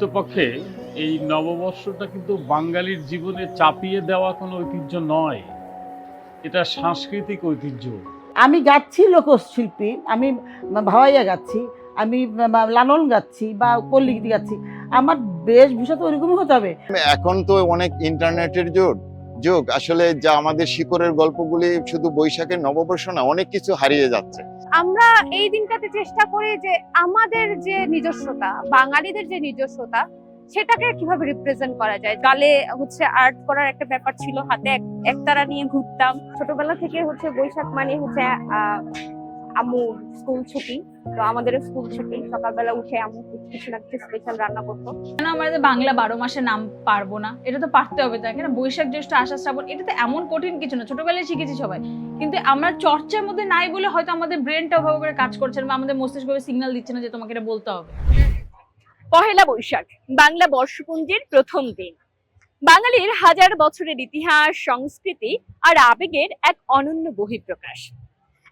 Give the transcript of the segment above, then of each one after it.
প্রকৃতপক্ষে এই নববর্ষটা কিন্তু বাঙালির জীবনে চাপিয়ে দেওয়া কোনো ঐতিহ্য নয়, এটা সাংস্কৃতিক ঐতিহ্য। আমি গাচ্ছি লোকশিল্পী, আমি ভাওয়াইয়া গাচ্ছি, আমি লালন গাচ্ছি বা পল্লী গীতি গাচ্ছি। আমার বেশভূষা তো ওরকমই হতে হবে। এখন তো অনেক ইন্টারনেটের যুগ আসলে যা আমাদের শিকড়ের গল্পগুলি শুধু বৈশাখের নববর্ষ না, অনেক কিছু হারিয়ে যাচ্ছে। আমরা এই দিনটাতে চেষ্টা করি যে আমাদের যে নিজস্বতা, বাঙালিদের যে নিজস্বতা, সেটাকে কিভাবে রিপ্রেজেন্ট করা যায়। গালে আর্ট করার একটা ব্যাপার ছিল, হাতে একতারা নিয়ে ঘুরতাম। ছোটবেলা থেকে বৈশাখ মানে আম্মু স্কুল ছুটি, তো আমাদের স্কুল ছুটি, সকালবেলা উঠে আম্মু কিছু না কিছু স্পেশাল রান্না করতো। কেন আমরা বাংলা 12 মাসে নাম পারবো না? এটা তো পারতে হবে, তাই না? বৈশাখ জ্যৈষ্ঠ আষাঢ় শ্রাবণ, এটা তো এমন কঠিন কিছু না, ছোটবেলায় শিখেছি সবাই। কিন্তু আমরা চর্চার মধ্যে নাই বলে হয়তো আমাদের ব্রেনটা ওভাবে করে কাজ করছে না, বা আমাদের মস্তিষ্ক সিগন্যাল দিচ্ছে না যে তোমাকে এটা বলতে হবে। পহেলা বৈশাখ বাংলা বর্ষপঞ্জির প্রথম দিন। বাঙালির হাজার বছরের ইতিহাস, সংস্কৃতি আর আবেগের এক অনন্য বহিঃপ্রকাশ।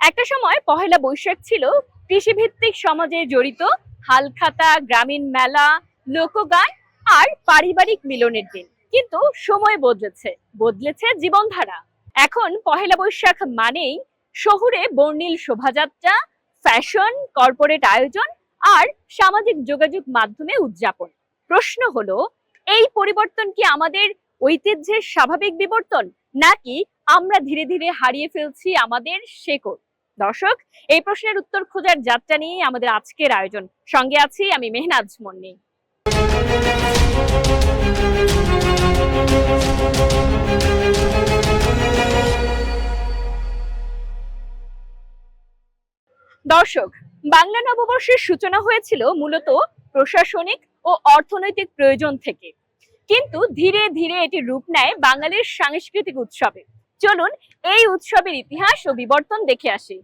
একটা সময় পহেলা বৈশাখ ছিল কৃষিভিত্তিক সমাজে জড়িত হালখাতা, গ্রামীণ মেলা, লোকগান আর পারিবারিক মিলনের দিন। কিন্তু সময় বদলেছে জীবনধারা। এখন পহেলা বৈশাখ মানেই শহুরে বর্ণিল শোভাযাত্রা, ফ্যাশন, কর্পোরেট আয়োজন আর সামাজিক যোগাযোগ মাধ্যমে উদযাপন। প্রশ্ন হলো, এই পরিবর্তন কি আমাদের ঐতিহ্যের স্বাভাবিক বিবর্তন, নাকি আমরা ধীরে ধীরে হারিয়ে ফেলছি আমাদের শেকড়? দর্শক, এই প্রশ্নের উত্তর খোঁজার যাত্রা নিয়ে আমাদের আজকের আয়োজন। সঙ্গে আছি আমি মেহনাজ মুন্নি। দর্শক, বাংলা নববর্ষের সূচনা হয়েছিল মূলত প্রশাসনিক ও অর্থনৈতিক প্রয়োজন থেকে, কিন্তু ধীরে ধীরে এটি রূপ নেয় বাঙালির সাংস্কৃতিক উৎসবে। চলুন এই উৎসবের ইতিহাস ও বিবর্তন দেখে আসি।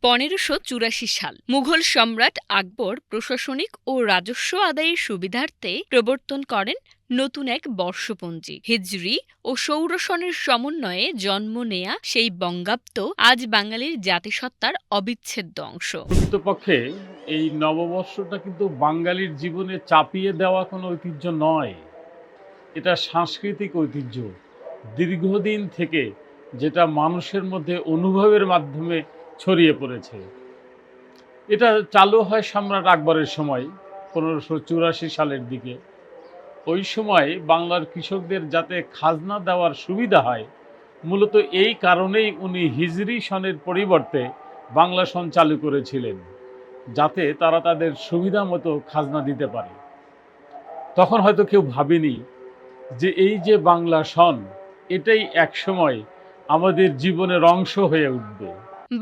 1584 সাল মুঘল সম্রাট আকবর প্রশাসনিক ও রাজস্ব আদায়ের সুবিধার্থে প্রবর্তন করেন নতুন এক বর্ষপঞ্জি। হিজরি ও সৌর সনের সমন্বয়ে জন্ম নেয়া সেই বঙ্গাব্দ আজ বাঙালির জাতিসত্তার অবিচ্ছেদ্য অংশ। প্রকৃতপক্ষে এই নববর্ষটা কিন্তু বাঙালির জীবনে চাপিয়ে দেওয়া কোনো ঐতিহ্য নয়, এটা সাংস্কৃতিক ঐতিহ্য। দীর্ঘদিন থেকে যেটা মানুষের মধ্যে অনুভবের মাধ্যমে ছড়িয়ে পড়েছে। এটা চালু হয় সম্রাট আকবরের সময় 1584 সালের দিকে। ওই সময় বাংলার কৃষকদের যাতে খাজনা দেওয়ার সুবিধা হয়, মূলত এই কারণেই উনি হিজরি সনের পরিবর্তে বাংলা সন চালু করেছিলেন, যাতে তারা তাদের সুবিধা মতো খাজনা দিতে পারে। তখন হয়তো কেউ ভাবেনি যে এই যে বাংলা সন, এটাই একসময় আমাদের জীবনের অংশ হয়ে উঠবে।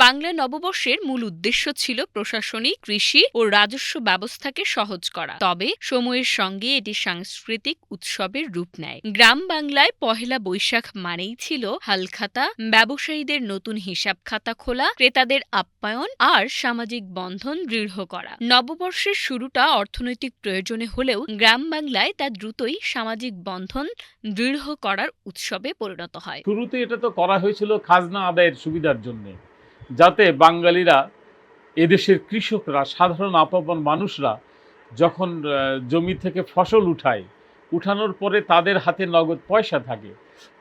বাংলা নববর্ষের মূল উদ্দেশ্য ছিল প্রশাসনিক, কৃষি ও রাজস্ব ব্যবস্থাকে সহজ করা। তবে সময়ের সঙ্গে এটি সাংস্কৃতিক উৎসবের রূপ নেয়। গ্রাম বাংলায় পহেলা বৈশাখ মানেই ছিল হালখাতা, ব্যবসায়ীদের নতুন হিসাব খাতা খোলা, ক্রেতাদের আপ্যায়ন আর সামাজিক বন্ধন দৃঢ় করা। নববর্ষের শুরুটা অর্থনৈতিক প্রয়োজনে হলেও গ্রাম বাংলায় তা দ্রুতই সামাজিক বন্ধন দৃঢ় করার উৎসবে পরিণত হয়। শুরুতে এটা তো করা হয়েছিল খাজনা আদায়ের সুবিধার জন্য, যাতে বাঙালিরা, এদেশের কৃষকরা, সাধারণ আপামর মানুষরা যখন জমি থেকে ফসল উঠানোর পরে তাদের হাতে নগদ পয়সা থাকে,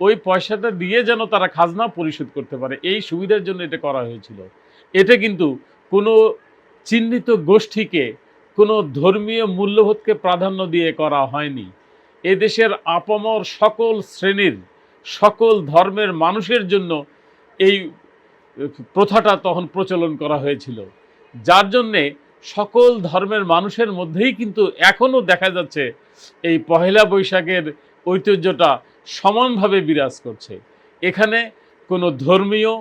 ওই পয়সাটা দিয়ে যেন তারা খাজনা পরিশোধ করতে পারে, এই সুবিধার জন্য এটা করা হয়েছিল। এটা কিন্তু কোনো চিহ্নিত গোষ্ঠীকে, কোনো ধর্মীয় মূল্যবোধকে প্রাধান্য দিয়ে করা হয়নি। এদেশের আপামর সকল শ্রেণীর, সকল ধর্মের মানুষের জন্য এই প্রথাটা তখন প্রচলন করা হয়েছিল, যার জন্যে সকল ধর্মের মানুষের মধ্যেই কিন্তু এখনও দেখা যাচ্ছে এই পহেলা বৈশাখের ঐতিহ্যটা সমানভাবে বিরাজ করছে। এখানে কোনো ধর্মীয়,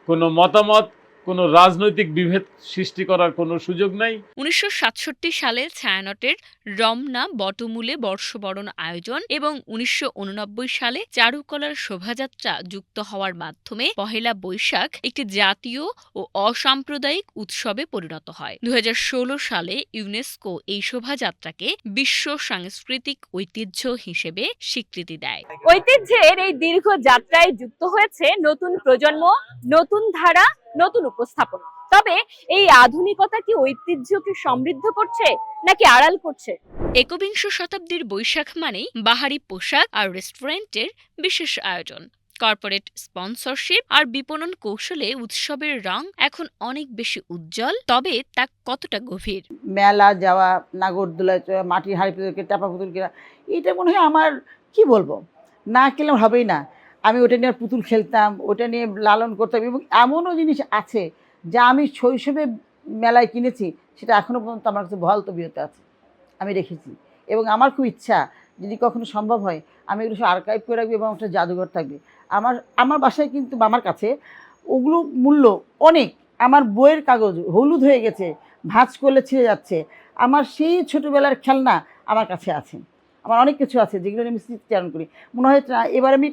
কোনো মতামত, কোনো রাজনৈতিক বিভেদ সৃষ্টি করার কোনো সুযোগ নাই। 1967 সালে ছায়ানটের রমনা বটমূলে বর্ষবরণ আয়োজন এবং 1989 সালে চারুকলার শোভাযাত্রা যুক্ত হওয়ার মাধ্যমে পহেলা বৈশাখ একটি জাতীয় ও অসাম্প্রদায়িক উৎসবে পরিণত হয়। 2016 সালে ইউনেস্কো এই শোভাযাত্রাকে বিশ্ব সাংস্কৃতিক ঐতিহ্য হিসেবে স্বীকৃতি দেয়। ঐতিহ্যের এই দীর্ঘ যাত্রায় যুক্ত হয়েছে নতুন প্রজন্ম, নতুন ধারা, নতুন উপস্থাপনা। তবে এই আধুনিকতা কি ঐতিহ্যকে সমৃদ্ধ করছে নাকি আড়াল করছে? একবিংশ শতাব্দীর বৈশাখ মানেই বাহারি পোশাক আর রেস্টুরেন্টের বিশেষ আয়োজন, কর্পোরেট স্পন্সরশিপ আর বিপণন কৌশলে উৎসবের রং এখন অনেক বেশি উজ্জ্বল। তবে তা কতটা গভীর? মেলা যাওয়া, নাগরদোলায় চড়া, মাটির হাঁড়ি পুতুলকে টাপা পুতুল কেনা, এটা মনে হয় আমার কি বলবো, না খেলে হবেই না। আমি ওটা নিয়ে পুতুল খেলতাম, ওটা নিয়ে লালন করতাম, এবং এমনও জিনিস আছে যা আমি শৈশবে মেলায় কিনেছি, সেটা এখনও পর্যন্ত আমার কাছে বহাল তবিয়তে আছে, আমি রেখেছি। এবং আমার খুব ইচ্ছা, যদি কখনো সম্ভব হয়, আমি এগুলো সব আর্কাইভ করে রাখবো এবং একটা জাদুঘর থাকবে আমার আমার বাসায়। কিন্তু আমার কাছে ওগুলো মূল্য অনেক। আমার বইয়ের কাগজ হলুদ হয়ে গেছে, ভাঁজ করলে ছিঁড়ে যাচ্ছে, আমার সেই ছোটোবেলার খেলনা আমার কাছে আছে। আমার অনেক কিছু আছে যেগুলো আমি স্মৃতিচারণ করি। মনে হয় এবার আমি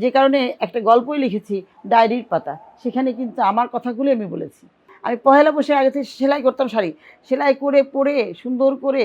যে কারণে একটা গল্পই লিখেছি, ডায়েরির পাতা, সেখানে কিন্তু আমার কথাগুলো আমি বলেছি। আমি পহেলা বসে আগে থেকে সেলাই করতাম, শাড়ি সেলাই করে পরে সুন্দর করে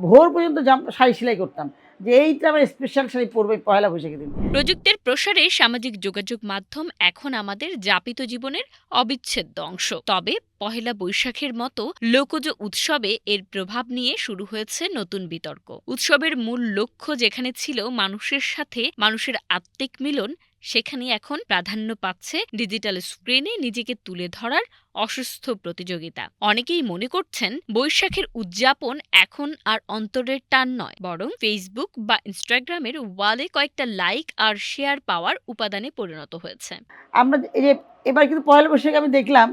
ভোর পর্যন্ত শাড়ি সেলাই করতাম, যে এইটা আমার স্পেশাল শাড়ি পরবে পহেলা বৈশাখের দিন। প্রযুক্তির প্রসারে সামাজিক যোগাযোগ মাধ্যম এখন আমাদের যাপিত জীবনের অবিচ্ছেদ্য অংশ। তবে পহেলা বৈশাখের মতো লোকজ উৎসবে এর প্রভাব নিয়ে শুরু হয়েছে নতুন বিতর্ক। উৎসবের মূল লক্ষ্য যেখানে ছিল মানুষের সাথে মানুষের আত্মিক মিলন, সেখানে এখন প্রাধান্য পাচ্ছে ডিজিটাল স্ক্রিনে নিজেকে তুলে ধরার অসুস্থ প্রতিযোগিতা। অনেকেই মনে করছেন বৈশাখের উদযাপন এখন আর অন্তরের টান নয়, বরং ফেসবুক বা ইনস্টাগ্রামের ওয়ালে কয়েকটা লাইক আর শেয়ার পাওয়ার উপাদানে পরিণত হয়েছে। আমরা এই যে এবার কিন্তু পহেলা বৈশাখে আমি দেখলাম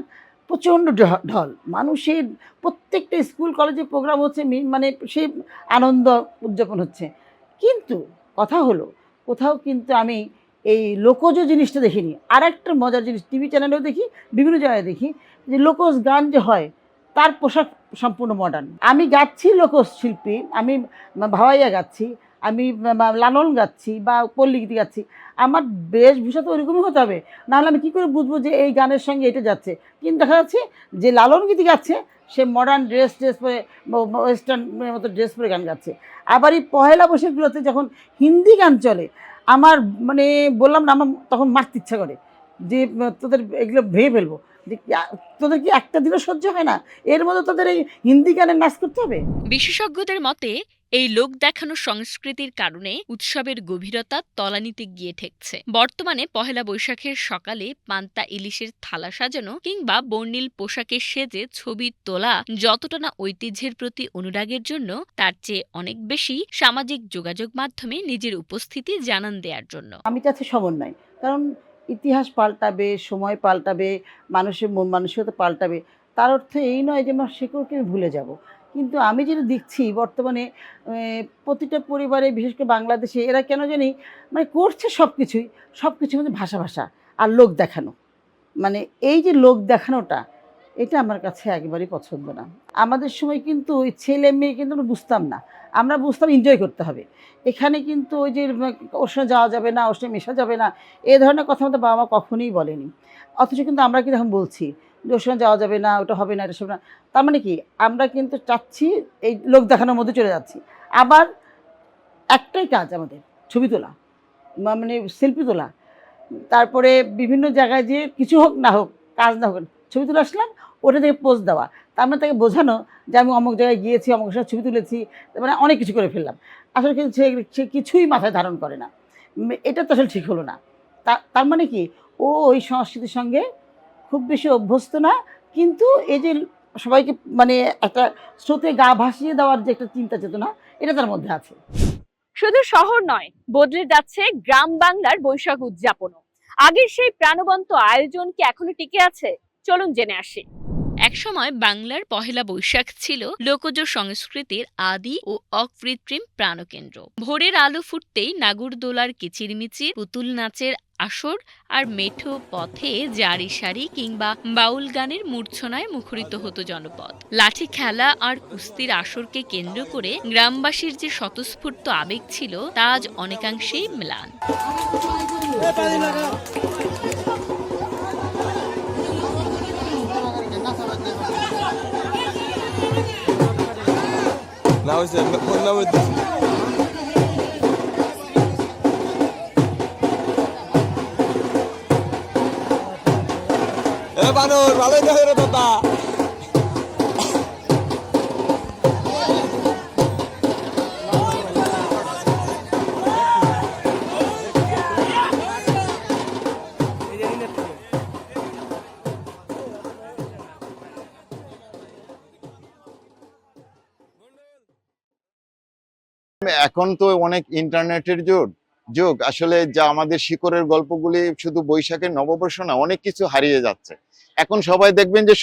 প্রচণ্ড ঢল, মানুষের প্রত্যেকটা স্কুল কলেজে প্রোগ্রাম হচ্ছে, মানে সেই আনন্দ উদযাপন হচ্ছে। কিন্তু কথা হলো, কোথাও কিন্তু আমি এই লোকজ জিনিসটা দেখিনি। আর একটা মজার জিনিস, টিভি চ্যানেলেও দেখি, বিভিন্ন জায়গায় দেখি, যে লোকজ গান যে হয় তার পোশাক সম্পূর্ণ মডার্ন। আমি গাচ্ছি লোকজ শিল্পী, আমি ভাওয়াইয়া গাচ্ছি, আমি লালন গাচ্ছি বা পল্লীগীতি গাচ্ছি, আমার বেশভূষা তো ওইরকমই হতে হবে, নাহলে আমি কী করে বুঝবো যে এই গানের সঙ্গে এটা যাচ্ছে। কিন্তু দেখা যাচ্ছে যে লালন গীতি গাচ্ছে, সে মডার্ন ড্রেস পরে, ওয়েস্টার্নের মতো ড্রেস পরে গান গাচ্ছে। আবার এই পহেলা বৈশাখগুলোতে যখন হিন্দি গান চলে, আমার মানে বললাম না, আমার তখন মারতে ইচ্ছা করে, যে তোদের এগুলো ভেঙে ফেলবো, যে তোদের কি একটা দিনও সহ্য হয় না, এর মধ্যে তোদের এই হিন্দি গানের নাচ করতে হবে। বিশেষজ্ঞদের মতে এই লোক দেখানো সংস্কৃতির কারণে উৎসবের গভীরতা তলানিতে গিয়ে ঠেকছে। বর্তমানে পহেলা বৈশাখের সকালে পান্তা ইলিশের থালা সাজানো কিংবা বর্ণিল পোশাকে সেজে ছবি তোলা যতটা না ঐতিহ্যের প্রতি অনুরাগের জন্য, তার চেয়ে অনেক বেশি সামাজিক যোগাযোগ মাধ্যমে নিজের উপস্থিতি জানান দেওয়ার জন্য। আমি চাচ্ছি সমন্বয়, কারণ ইতিহাস পাল্টাবে, সময় পাল্টাবে, মানুষের মন মানসিকতা পাল্টাবে, তার অর্থ এই নয় যে আমার শেকড়কে আমি ভুলে যাব। কিন্তু আমি যেটা দেখছি বর্তমানে প্রতিটা পরিবারে, বিশেষ করে বাংলাদেশে, এরা কেন জানি মানে করছে সব কিছুর মধ্যে ভাষা আর লোক দেখানো। মানে এই যে লোক দেখানোটা, এটা আমার কাছে একেবারেই পছন্দ না। আমাদের সময় কিন্তু ওই ছেলে মেয়ে কিন্তু আমরা বুঝতাম না, আমরা বুঝতাম এনজয় করতে হবে। এখানে কিন্তু ওই যে ওর সঙ্গে যাওয়া যাবে না, ওর সঙ্গে মেশা যাবে না, এই ধরনের কথা আমাদের বাবা মা কখনোই বলেনি। অথচ কিন্তু আমরা কিন্তু এখন বলছি যে ওর সঙ্গে যাওয়া যাবে না, ওটা হবে না, এটা সব না। তার মানে কি, আমরা কিন্তু চাচ্ছি এই লোক দেখানোর মধ্যে চলে যাচ্ছি। আবার একটাই কাজ আমাদের, ছবি তোলা, মানে সেলফি তোলা, তারপরে বিভিন্ন জায়গায় যে কিছু হোক না হোক, কাজ না হোক, ছবি তুলে আসলাম, ওটা থেকে পোস্ট দেওয়া, তার মানে তাকে বোঝানো যে আমি অমুক জায়গায় গিয়েছি, অমুক সময় ছবি তুলেছি, মানে অনেক কিছু করে ফেললাম। আসলে কিন্তু সে কিছুই মাথায় ধারণ করে না। এটা তো আসলে ঠিক হলো না। তার মানে কি, ও ওই সংস্কৃতির সঙ্গে খুব বেশি অভ্যস্ত না। কিন্তু এই যে সবাইকে মানে একটা স্রোতে গা ভাসিয়ে দেওয়ার যে একটা চিন্তা চেতনা, এটা তার মধ্যে আছে। শুধু শহর নয়, বদলে যাচ্ছে গ্রাম বাংলার বৈশাখ উদযাপনও। আগের সেই প্রাণবন্ত আয়োজন কি এখনো টিকে আছে? চলুন জেনে আসি। একসময় বাংলার পহেলা বৈশাখ ছিল লোকজ সংস্কৃতির আদি ও অকৃত্রিম প্রাণকেন্দ্র। ভোরের আলো ফুটতেই নাগরদোলার কিচিরমিচির, পুতুল নাচের আসর আর মেঠো পথে জারি সারি কিংবা বাউল গানের মূর্ছনায় মুখরিত হতো জনপদ। লাঠি খেলা আর কুস্তির আসরকে কেন্দ্র করে গ্রামবাসীর যে স্বতঃস্ফূর্ত আবেগ ছিল, তা আজ অনেকাংশেই ম্লান। বানর ভালোই দেখে রে দাদা। এখন তো অনেক ইন্টারনেটের যুগ আসলে যা আমাদের শিকড়ের গল্পগুলি শুধু বৈশাখের নববর্ষ না, অনেক কিছু হারিয়ে যাচ্ছে। এখন সবাই দেখবেন যে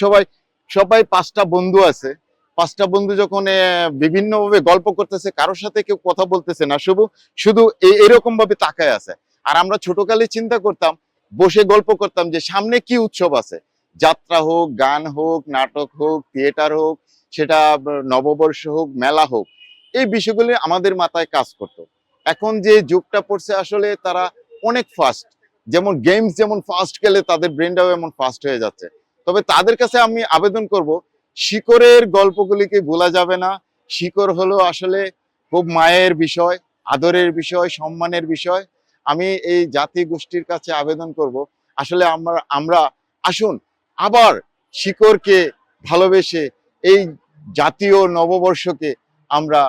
সবাই 5টা বন্ধু আছে, 5টা বন্ধু যখন বিভিন্ন ভাবে গল্প করতেছে, কারোর সাথে কেউ কথা বলতেছে না, শুধু এরকম ভাবে তাকায় আছে। আর আমরা ছোটকালে চিন্তা করতাম, বসে গল্প করতাম যে সামনে কি উৎসব আছে, যাত্রা হোক, গান হোক, নাটক হোক, থিয়েটার হোক, সেটা নববর্ষ হোক, মেলা হোক, এই বিষয়গুলি আমাদের মাথায় কাজ করত। এখন যে যুগটা পড়ছে আসলে তারা অনেক ফাস্ট, যেমন গেমস যেমন ফাস্ট খেলে তাদের ব্রেনটাও এমন ফাস্ট হয়ে যাচ্ছে। তবে তাদের কাছে আমি আবেদন করব, শিকড়ের গল্পগুলিকে ভোলা যাবে না। শিকড় হলো আসলে খুব মায়ের বিষয়, আদরের বিষয়, সম্মানের বিষয়। আমি এই জাতি গোষ্ঠীর কাছে আবেদন করব, আসলে আমরা আসুন আবার শিকড়কে ভালোবেসে এই জাতীয় নববর্ষকে আমরা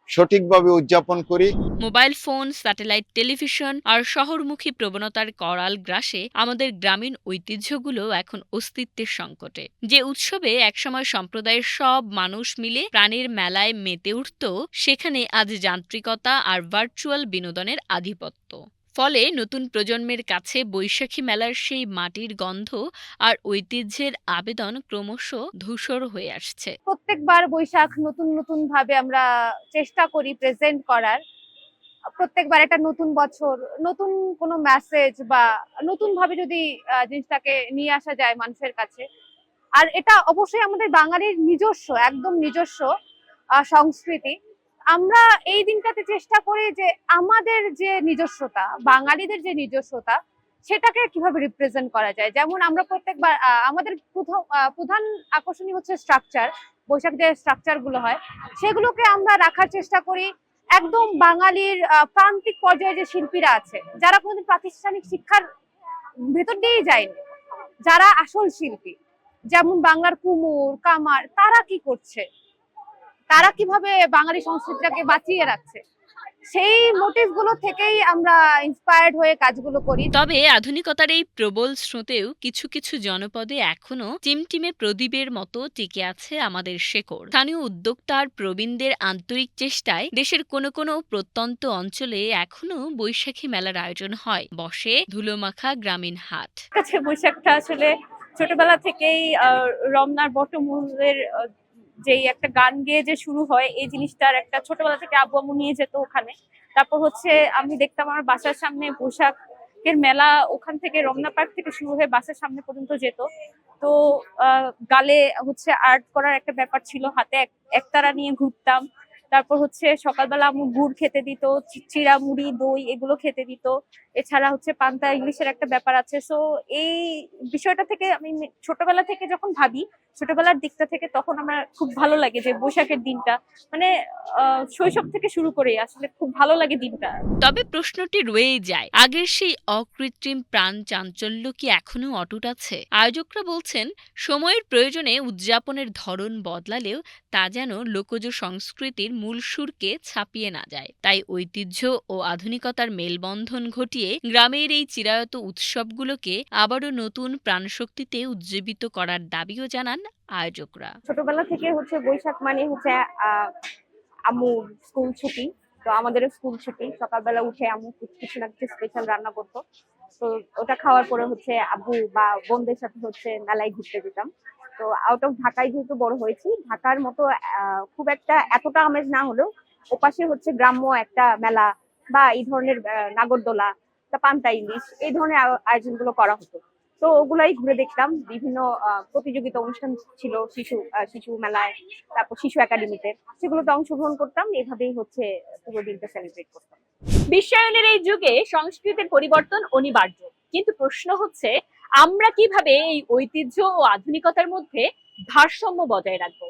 সঠিকভাবে উদযাপন করি। মোবাইল ফোন, স্যাটেলাইট টেলিভিশন আর শহরমুখী প্রবণতার করাল গ্রাসে আমাদের গ্রামীণ ঐতিহ্যগুলো এখন অস্তিত্বের সংকটে। যে উৎসবে একসময় সম্প্রদায়ের সব মানুষ মিলে প্রাণের মেলায় মেতে উঠত, সেখানে আজ যান্ত্রিকতা আর ভার্চুয়াল বিনোদনের আধিপত্য। ফলে নতুন প্রজন্মের কাছে বৈশাখী মেলার সেই মাটির গন্ধ আর ঐতিহ্যের আবেদন ক্রমশ ধূসর হয়ে আসছে। প্রত্যেকবার বৈশাখ নতুন নতুন ভাবে আমরা চেষ্টা করি প্রেজেন্ট করার। প্রত্যেকবার একটা নতুন বছর, নতুন কোনো মেসেজ বা নতুন ভাবে যদি জিনিসটাকে নিয়ে আসা যায় মানুষের কাছে। আর এটা অবশ্যই আমাদের বাঙালির নিজস্ব, একদম নিজস্ব সংস্কৃতি। আমরা এই দিনটাতে চেষ্টা করি যে আমাদের যে নিজস্বতা, বাঙালিদের যে নিজস্বতা, সেটাকে কিভাবে রিপ্রেজেন্ট করা যায়। যেমন আমরা প্রত্যেকবার আমাদের প্রধান আকর্ষণীয় হচ্ছে স্ট্রাকচার, বৈশাখ যে স্ট্রাকচার গুলো হয় সেগুলোকে আমরা রাখার চেষ্টা করি। একদম বাঙালির প্রান্তিক পর্যায়ে যে শিল্পীরা আছে, যারা কোনোদিন প্রাতিষ্ঠানিক শিক্ষার ভেতর দিয়েই যায়নি, যারা আসল শিল্পী, যেমন বাংলার কুমোর, কামার, তারা কি করছে, তারা কিভাবে বাঙালি সংস্কৃতিটাকে বাঁচিয়ে রাখছে, সেই মোটিভ গুলো থেকেই আমরা ইন্সপায়ার্ড হয়ে কাজগুলো করি। তবে আধুনিকতার এই প্রবল স্রোতেও কিছু কিছু জনপদে এখনো টিমটিমে প্রদীপের মতো টিকে আছে আমাদের শেকড়। স্থানীয় উদ্যোক্তা আর প্রবীণদের আন্তরিক চেষ্টায় দেশের কোনো কোনো প্রত্যন্ত অঞ্চলে এখনো বৈশাখী মেলার আয়োজন হয়, বসে ধুলোমাখা গ্রামীণ হাট। কাছে বৈশাখটা আসলে ছোটবেলা থেকেই রমনার বটমূলের যেই একটা গান গেয়ে যে শুরু হয়, এই জিনিসটার একটা ছোটবেলা থেকে আব্বু আম্মু নিয়ে যেত ওখানে। তারপর হচ্ছে আমি দেখতাম আমার বাসার সামনে বৈশাখের মেলা, ওখান থেকে রমনা পার্ক থেকে শুরু হয়ে বাসার সামনে পর্যন্ত যেত। তো গালে হচ্ছে আর্ট করার একটা ব্যাপার ছিল, হাতে একতারা নিয়ে ঘুরতাম। তারপর হচ্ছে সকালবেলা আম্মু গুড় খেতে দিত, চিড়া, মুড়ি, দই এগুলো খেতে দিত। এছাড়া হচ্ছে পান্তা ইলিশের একটা ব্যাপার আছে। সো এই বিষয়টা থেকে আমি ছোটবেলা থেকে যখন ভাবি, ছোটবেলার দিকটা থেকে, তখন আমার খুব ভালো লাগে যে বৈশাখের দিনটা, মানে শৈশব থেকে শুরু করে আসলে খুব ভালো লাগে দিনটা। তবে প্রশ্নটি রয়েই যায়, আগের সেই অকৃত্রিম প্রাণ চাঞ্চল্য কি এখনো অটুট আছে? আয়োজকরা বলছেন, সময়ের প্রয়োজনে উদযাপনের ধরন বদলালেও তা যেন লোকজ সংস্কৃতির মূল সুরকে ছাপিয়ে না যায়। তাই ঐতিহ্য ও আধুনিকতার মেলবন্ধন ঘটিয়ে গ্রামের এই চিরায়ত উৎসবগুলোকে আবারও নতুন প্রাণশক্তিতে উজ্জীবিত করার দাবিও জানান আয়োজকরা। ছোটবেলা থেকে হচ্ছে বৈশাখ মানে হচ্ছে আম্মুর স্কুল ছুটি, তো আমাদেরও স্কুল ছুটি, সকালবেলা উঠে আম্মু কিছু না কিছু স্পেশাল রান্না করতো। তো ওটা খাওয়ার পরে হচ্ছে আব্বু বা বোনদের সাথে হচ্ছে মেলায় ঘুরতে যেতাম। তো আউট অফ ঢাকায় যেহেতু বড় হয়েছি, ঢাকার মতো খুব একটা এতটা আমেজ না হলেও ওপাশে হচ্ছে গ্রাম্য একটা মেলা বা এই ধরনের নাগরদোলা, পান্তা ইলিশ, এই ধরনের আয়োজনগুলো করা হতো। তো ওগুলাই ঘুরে দেখতাম। বিভিন্ন প্রতিযোগিতা অনুষ্ঠান ছিল শিশু মেলায়, তারপর শিশু একাডেমিতে, সেগুলোতে অংশগ্রহণ করতাম। এভাবেই হচ্ছে পুরো দিনটা সেলিব্রেট করতাম। বিশ্বায়নের এই যুগে সংস্কৃতির পরিবর্তন অনিবার্য, কিন্তু প্রশ্ন হচ্ছে আমরা কিভাবে এই ঐতিহ্য ও আধুনিকতার মধ্যে ভারসাম্য বজায় রাখবো।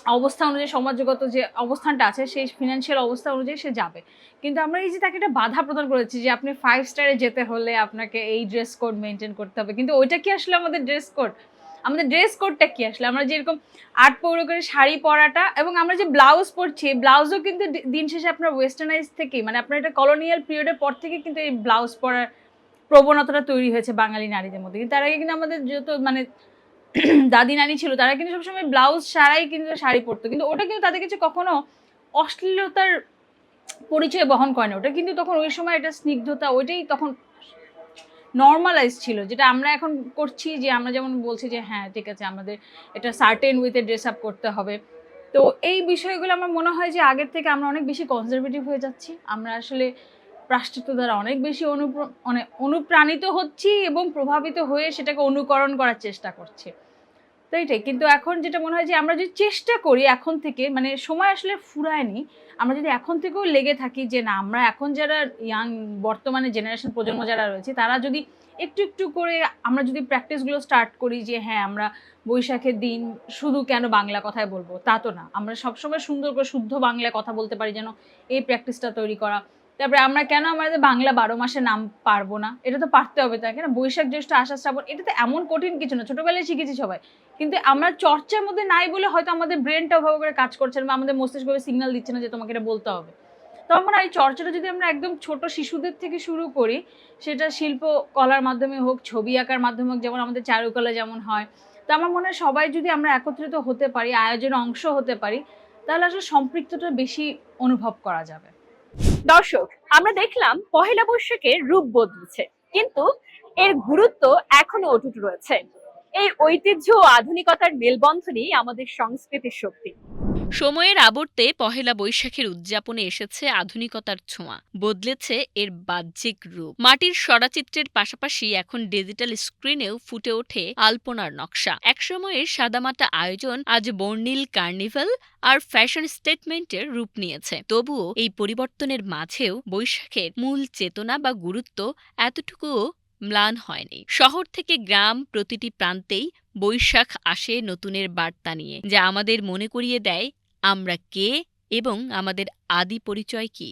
অবস্থা অনুযায়ী, সমাজগত যে অবস্থানটা আছে সেই ফিনান্সিয়াল অবস্থা অনুযায়ী সে যাবে। কিন্তু আমরা এই যে তাকে একটা বাধা প্রদান করেছি যে আপনি 5 স্টারে যেতে হলে আপনাকে এই ড্রেস কোড মেনটেন করতে হবে, কিন্তু ওইটা কি আসলে আমাদের ড্রেস কোড? আমাদের ড্রেস কোডটা কি আসলে? আমরা যেরকম ৮ পৌর করে শাড়ি পরাটা, এবং আমরা যে ব্লাউজ পরছি, ব্লাউজও কিন্তু দিন শেষে আপনার ওয়েস্টার্নাইজ থেকেই, মানে আপনার এটা কলোনিয়াল পিরিয়ডের পর থেকে কিন্তু এই ব্লাউজ পরার প্রবণতাটা তৈরি হয়েছে বাঙালি নারীদের মধ্যে। কিন্তু তার আগে কিন্তু আমাদের যত মানে দাদি নানি ছিল তারা কিন্তু সবসময় ব্লাউজ ছাড়াই কিন্তু শাড়ি পরতো, কিন্তু ওটা কিন্তু তাদের কাছে কখনো অশ্লীলতার পরিচয় বহন করে না। ওটা কিন্তু তখন ওই সময় এটা স্নিগ্ধতা, ওইটাই তখন নর্মালাইজ ছিল, যেটা আমরা এখন করছি, যে আমরা যেমন বলছি যে হ্যাঁ ঠিক আছে আমাদের এটা সার্টেন ওয়েতে ড্রেস আপ করতে হবে। তো এই বিষয়গুলো আমার মনে হয় যে আগের থেকে আমরা অনেক বেশি কনজারভেটিভ হয়ে যাচ্ছি। আমরা আসলে পাশ্চাত্য দ্বারা অনেক বেশি অনুপ্রাণিত হচ্ছি এবং প্রভাবিত হয়ে সেটাকে অনুকরণ করার চেষ্টা করছি। তো এইটাই। কিন্তু এখন যেটা মনে হয় যে আমরা যদি চেষ্টা করি এখন থেকে, মানে সময় আসলে ফুরায়নি, আমরা যদি এখন থেকেও লেগে থাকি যে না, আমরা এখন যারা ইয়াং বর্তমানে জেনারেশন প্রজন্ম যারা রয়েছে তারা যদি একটু একটু করে আমরা যদি প্র্যাকটিসগুলো স্টার্ট করি, যে হ্যাঁ আমরা বৈশাখের দিন শুধু কেন বাংলা কথায় বলবো, তা তো না, আমরা সবসময় সুন্দর করে শুদ্ধ বাংলায় কথা বলতে পারি, যেন এই প্র্যাকটিসটা তৈরি করা। তারপরে আমরা কেন আমাদের বাংলা 12 মাসে নাম পারবো না, এটা তো পারতে হবে, তাই না? বৈশাখ জ্যৈষ্ঠ আষাঢ় শ্রাবণ, এটা তো এমন কঠিন কিছু না, ছোটবেলায় শিখেছি সবাই, কিন্তু আমরা চর্চার মধ্যে নাই বলে হয়তো আমাদের ব্রেনটা ওভাবে করে কাজ করছে না, বা আমাদের মস্তিষ্ক সিগন্যাল দিচ্ছে না যে তোমাকে এটা বলতে হবে। তো আমার মনে হয় এই চর্চাটা যদি আমরা একদম ছোট শিশুদের থেকে শুরু করি, সেটা শিল্প কলার মাধ্যমে হোক, ছবি আঁকার মাধ্যমে হোক, যেমন আমাদের চারুকলা যেমন হয়, তো আমার মনে হয় সবাই যদি আমরা একত্রিত হতে পারি, আয়োজনে অংশ হতে পারি, তাহলে আসলে সম্পৃক্ততা বেশি অনুভব করা যাবে। দর্শক, আমরা দেখলাম পহেলা বৈশাখের রূপ বদলেছে, কিন্তু এর গুরুত্ব এখনো অটুট রয়েছে। এই ঐতিহ্য ও আধুনিকতার মেলবন্ধনই আমাদের সংস্কৃতির শক্তি। সময়ের আবর্তে পহেলা বৈশাখের উদযাপনে এসেছে আধুনিকতার ছোঁয়া, বদলেছে এর বাহ্যিক রূপ। মাটির সরাচিত্রের পাশাপাশি এখন ডিজিটাল স্ক্রিনেও ফুটে ওঠে আলপনার নকশা। একসময়ের সাদামাটা আয়োজন আজ বর্ণিল কার্নিভাল আর ফ্যাশন স্টেটমেন্টের রূপ নিয়েছে। তবুও এই পরিবর্তনের মাঝেও বৈশাখের মূল চেতনা বা গুরুত্ব এতটুকুও ম্লান হয়নি। শহর থেকে গ্রাম, প্রতিটি প্রান্তেই বৈশাখ আসে নতুনের বার্তা নিয়ে, যা আমাদের মনে করিয়ে দেয় আমরা কে এবং আমাদের আদি পরিচয় কি।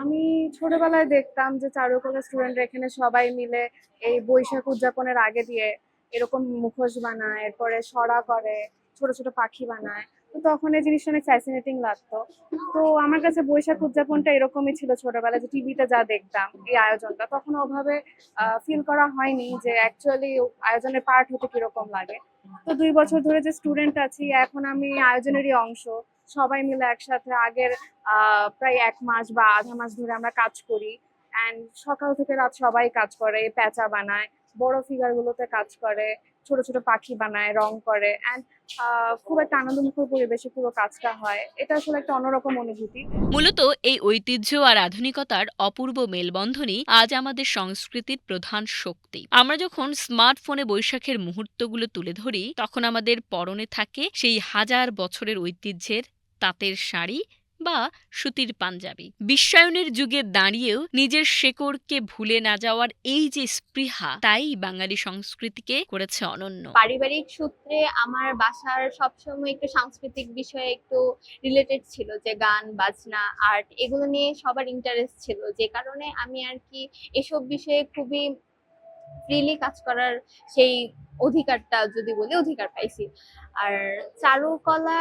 আমি ছোটবেলায় দেখতাম যে চারুকলা স্টুডেন্টরা এখানে সবাই মিলে এই বৈশাখ উদযাপনের আগে দিয়ে এরকম মুখোশ বানায়, এরপরে সরা করে, ছোট ছোট পাখি বানায়। তো তখন এই জিনিসটা অনেক ফ্যাসিনেটিং লাগতো। তো আমার কাছে বৈশাখ উদযাপনটা এরকমই ছিল ছোটবেলায়, যে টিভিতে যা দেখতাম এই আয়োজনটা, তখন ওভাবে ফিল করা হয়নি যে অ্যাকচুয়ালি আয়োজনের পার্ট হতে কিরকম লাগে। তো 2 বছর ধরে যে স্টুডেন্ট আছি, এখন আমি আয়োজনেরই অংশ। সবাই মিলে একসাথে আগের প্রায় 1 মাস বা আধা মাস ধরে আমরা কাজ করি, অ্যান্ড সকাল থেকে রাত সবাই কাজ করে, প্যাঁচা বানায়, বড় ফিগার গুলোতে কাজ করে, ছোট ছোট পাখি বানায়, রং করে, অ্যান্ড খুব একটা আনন্দমুখর পরিবেশে পুরো কাজটা হয়। এটা আসলে একটা অন্যরকম অনুভূতি। মূলত এই ঐতিহ্য আর আধুনিকতার অপূর্ব মেলবন্ধনই আজ আমাদের সংস্কৃতির প্রধান শক্তি। আমরা যখন স্মার্টফোনে বৈশাখের মুহূর্তগুলো তুলে ধরি, তখন আমাদের পরনে থাকে সেই হাজার বছরের ঐতিহ্যের তাঁতের শাড়ি বা সুতির পাঞ্জাবি। বিশ্বায়নের যুগে দাঁড়িয়েও নিজের শেকড়কে ভুলে না যাওয়ার এই যে স্পৃহা, তাই বাঙালি সংস্কৃতিকে করেছে অনন্য। পারিবারিক সূত্রে আমার বাসার সবসময় একটু সাংস্কৃতিক বিষয়ে একটু রিলেটেড ছিল, যে গান বাজনা আর্ট এগুলো নিয়ে সবার ইন্টারেস্ট ছিল, যে কারণে আমি আর কি এসব বিষয়ে খুবই ফ্রিলি কাজ করার সেই অধিকারটা, যদি বলি অধিকার পাইছি। আর চারুকলা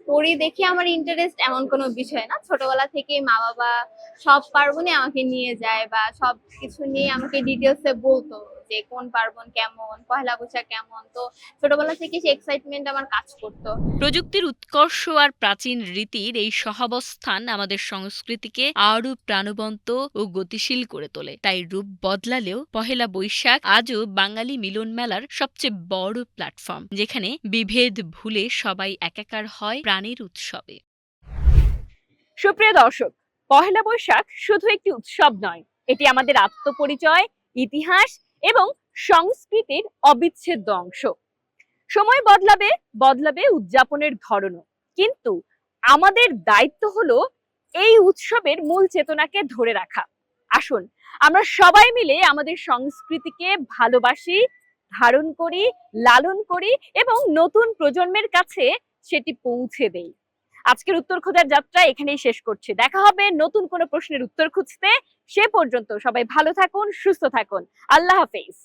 পড়ি দেখে আমার ইন্টারেস্ট এমন কোনো বিষয় না, ছোটবেলা থেকে মা বাবা সব পার্বণে আমাকে নিয়ে যায় বা সব কিছু নিয়ে আমাকে ডিটেলসে বলতো যে কোন পার্বণ কেমন, পহেলা বৈশাখ কেমন। তো ছোটবেলা থেকে সেই এক্সাইটমেন্ট আমার কাজ করতো। প্রযুক্তির উৎকর্ষ আর প্রাচীন রীতির এই সহাবস্থান আমাদের সংস্কৃতিকে আরও প্রাণবন্ত ও গতিশীল করে তোলে। তাই রূপ বদলালেও পহেলা বৈশাখ আজও বাঙালি মিলন মেলার সবচেয়ে বড় প্ল্যাটফর্ম, যেখানে বিভেদ ভুলে সবাই একাকার হয় প্রাণের উৎসবে। সুপ্রিয় দর্শক, পহেলা বৈশাখ শুধু একটি উৎসব নয়, এটি আমাদের আত্মপরিচয়, ইতিহাস এবং সংস্কৃতির অবিচ্ছেদ্য অংশ। সময় বদলাবে, বদলাবে উদযাপনের ধরনও, কিন্তু আমাদের দায়িত্ব হলো এই উৎসবের মূল চেতনাকে ধরে রাখা। আসুন আমরা সবাই মিলে আমাদের সংস্কৃতিকে ভালোবাসি, ধারণ করি, লালন করি এবং নতুন প্রজন্মের কাছে সেটি পৌঁছে দেই। আজকের উত্তর খোঁজার যাত্রা এখানেই শেষ করছি। দেখা হবে নতুন কোনো প্রশ্নের উত্তর খুঁজতে। সে পর্যন্ত সবাই ভালো থাকুন, সুস্থ থাকুন। আল্লাহ হাফেজ।